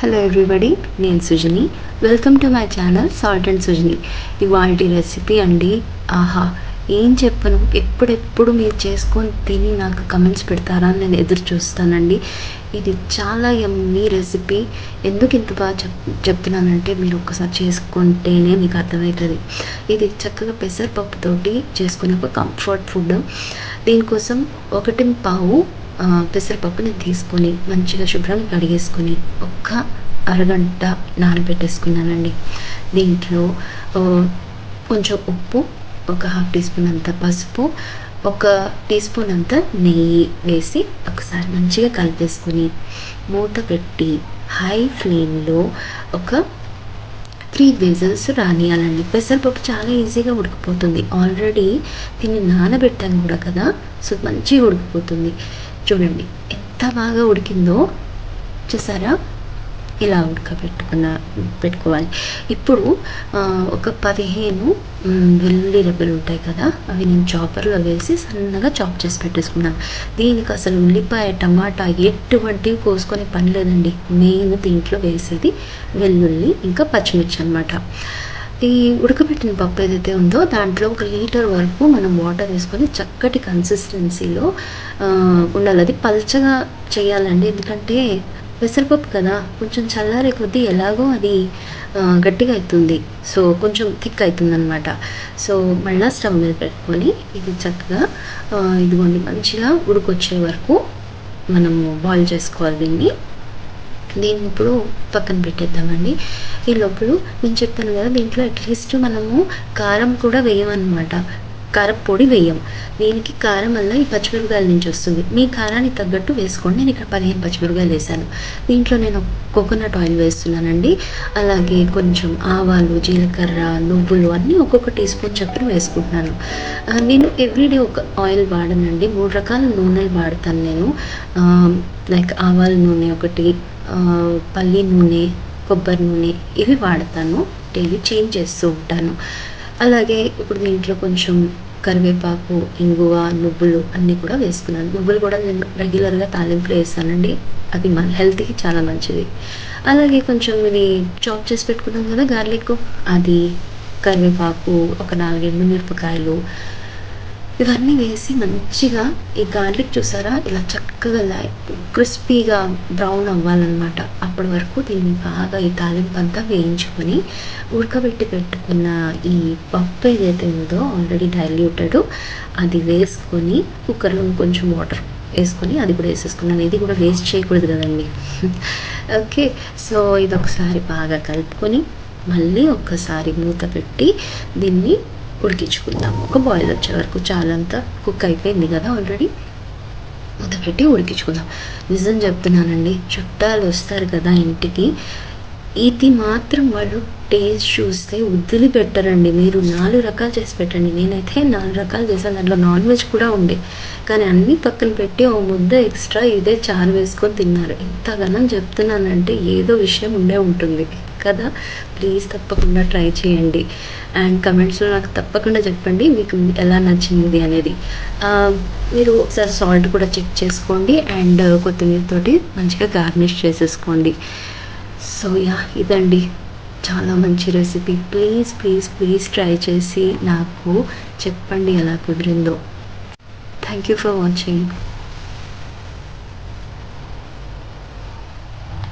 Hello everybody, నేను Sujani. Welcome to my channel salt and Sujani. ఇవాల్టి recipe అండి. ఆహా, ఏం చెప్పను, ఎప్పుడెప్పుడు మీరు చేసుకొని తిని నాకు కమెంట్స్ పెడతారా అని నేను ఎదురు చూస్తానండి. ఇది చాలా యమ్మీ రెసిపీ. ఎందుకు ఇంత బాగా చెప్తున్నానంటే మీరు ఒక్కసారి చేసుకుంటేనే మీకు అర్థమవుతుంది. ఇది చక్కగా పెసరపప్పుతోటి చేసుకునే ఒక కంఫర్ట్ ఫుడ్. దీనికోసం 1.5 పెసరపప్పు నేను తీసుకొని మంచిగా శుభ్రంగా కడిగేసుకొని ఒక్క అరగంట నానబెట్టేసుకున్నానండి. దీంట్లో కొంచెం ఉప్పు, ఒక హాఫ్ టీ స్పూన్ అంత పసుపు, ఒక టీ స్పూన్ అంత నెయ్యి వేసి ఒకసారి మంచిగా కలిపేసుకుని మూత పెట్టి హై ఫ్లేమ్లో ఒక 3 విజిల్స్ రానియాలండి. పెసరపప్పు చాలా ఈజీగా ఉడికిపోతుంది. ఆల్రెడీ దీన్ని నానబెట్టాను కూడా కదా, సో మంచిగా ఉడికిపోతుంది. చూడండి ఎంత బాగా ఉడికిందో, చూసారా? ఇలా పెట్టుకోవాలి. ఇప్పుడు ఒక 15 వెల్లుల్లి రెబ్బలు ఉంటాయి కదా, అవి నేను చాపర్లో వేసి సన్నగా చాప్ చేసి పెట్టేసుకున్నాను. దీనికి అసలు ఉల్లిపాయ, టమాటా ఎటువంటివి కోసుకొని పని లేదండి. మెయిన్ దీంట్లో వేసేది వెల్లుల్లి ఇంకా పచ్చిమిర్చి అనమాట. ఈ ఉడకబెట్టిన పప్పు ఏదైతే ఉందో దాంట్లో 1 లీటర్ వరకు మనం వాటర్ వేసుకొని చక్కటి కన్సిస్టెన్సీలో ఉండాలి. అది పల్చగా చేయాలండి, ఎందుకంటే పెసరపప్పు కదా, కొంచెం చల్లారే కొద్దీ ఎలాగో అది గట్టిగా అవుతుంది. సో కొంచెం థిక్ అవుతుంది అనమాట. సో మళ్ళీ స్టవ్ మీద పెట్టుకొని ఇది చక్కగా ఇదిగోండి మంచిగా ఉడికొచ్చే వరకు మనము బాయిల్ చేసుకోవాలి. దీన్ని ఇప్పుడు పక్కన పెట్టేద్దామండి. ఈ లోపల నేను చెప్పాను కదా, దీంట్లో అట్లీస్ట్ మనము కారం కూడా వేయమన్నమాట. కారం పొడి వేయం. దీనికి కారం వల్ల ఈ పచ్చిమిరపకాయల నుంచి వస్తుంది. మీ కారానికి తగ్గట్టు వేసుకోండి. నేను ఇక్కడ 15 పచ్చిమిరపకాయలు వేసాను. దీంట్లో నేను కోకోనట్ ఆయిల్ వేస్తున్నానండి. అలాగే కొంచెం ఆవాలు, జీలకర్ర, నువ్వులు అన్నీ ఒక్కొక్క టీ స్పూన్ చొప్పున వేసుకుంటున్నాను. నేను ఎవ్రీడే ఒక ఆయిల్ వాడనండి, 3 రకాల నూనెలు వాడతాను నేను. లైక్ ఆవాల నూనె ఒకటి, పల్లి నూనె, కొబ్బరి నూనె, ఇవి వాడతాను. డైలీ చేంజ్ చేస్తూ ఉంటాను. అలాగే ఇప్పుడు దీంట్లో కొంచెం కరివేపాకు, ఇంగువ, నువ్వులు అన్నీ కూడా వేసుకున్నాను. నువ్వులు కూడా నేను రెగ్యులర్గా తాలింపులో వేస్తానండి, అది మన హెల్త్కి చాలా మంచిది. అలాగే కొంచెం ఇది చాప్ చేసి పెట్టుకున్నాం కదా గార్లిక్, అది, కరివేపాకు, ఒక 4 మిరపకాయలు, ఇవన్నీ వేసి మంచిగా ఈ గార్లిక్ చూసారా ఇలా చక్కగా క్రిస్పీగా బ్రౌన్ అవ్వాలన్నమాట. అప్పటి వరకు దీన్ని బాగా ఈ తాలింపు అంతా వేయించుకొని ఉడకబెట్టి పెట్టుకున్న ఈ పప్పు ఏదైతే ఉందో ఆల్రెడీ డైల్యూటెడ్, అది వేసుకొని కుక్కర్లో కొంచెం వాటర్ వేసుకొని అది కూడా వేసేసుకున్నాను. ఇది కూడా వేస్ట్ చేయకూడదు కదండి. ఓకే, సో ఇది ఒకసారి బాగా కలుపుకొని మళ్ళీ ఒక్కసారి మూత పెట్టి దీన్ని ఉడికించుకుందాం. ఒక బాయిల్ వచ్చే వరకు, చాలంతా కుక్ అయిపోయింది కదా ఆల్రెడీ, మూత పెట్టి ఉడికించుకుందాం. నిజం చెప్తున్నానండి, చుట్టాలు వస్తారు కదా ఇంటికి, ఇది మాత్రం వాళ్ళు టేస్ట్ చూస్తే వదిలిపెట్టరండి. మీరు 4 రకాలు చేసి పెట్టండి, నేనైతే 4 రకాలు చేశాను. దాంట్లో నాన్ వెజ్ కూడా ఉండే, కానీ అన్నీ పక్కన పెట్టి ఓ ముద్ద ఎక్స్ట్రా ఇదే చారు వేసుకొని తిన్నారు. ఇంతగానం చెప్తున్నానంటే ఏదో విషయం ఉండే ఉంటుంది కదా. ప్లీజ్ తప్పకుండా ట్రై చేయండి. అండ్ కమెంట్స్లో నాకు తప్పకుండా చెప్పండి మీకు ఎలా నచ్చింది అనేది. మీరు ఒకసారి సాల్ట్ కూడా చెక్ చేసుకోండి అండ్ కొత్తిమీరతోటి మంచిగా గార్నిష్ చేసేసుకోండి. సో యా, ఇదండి చాలా మంచి recipe. Please please please try చేసి నాకు చెప్పండి ఎలా కుదిరిందో. Thank you for watching.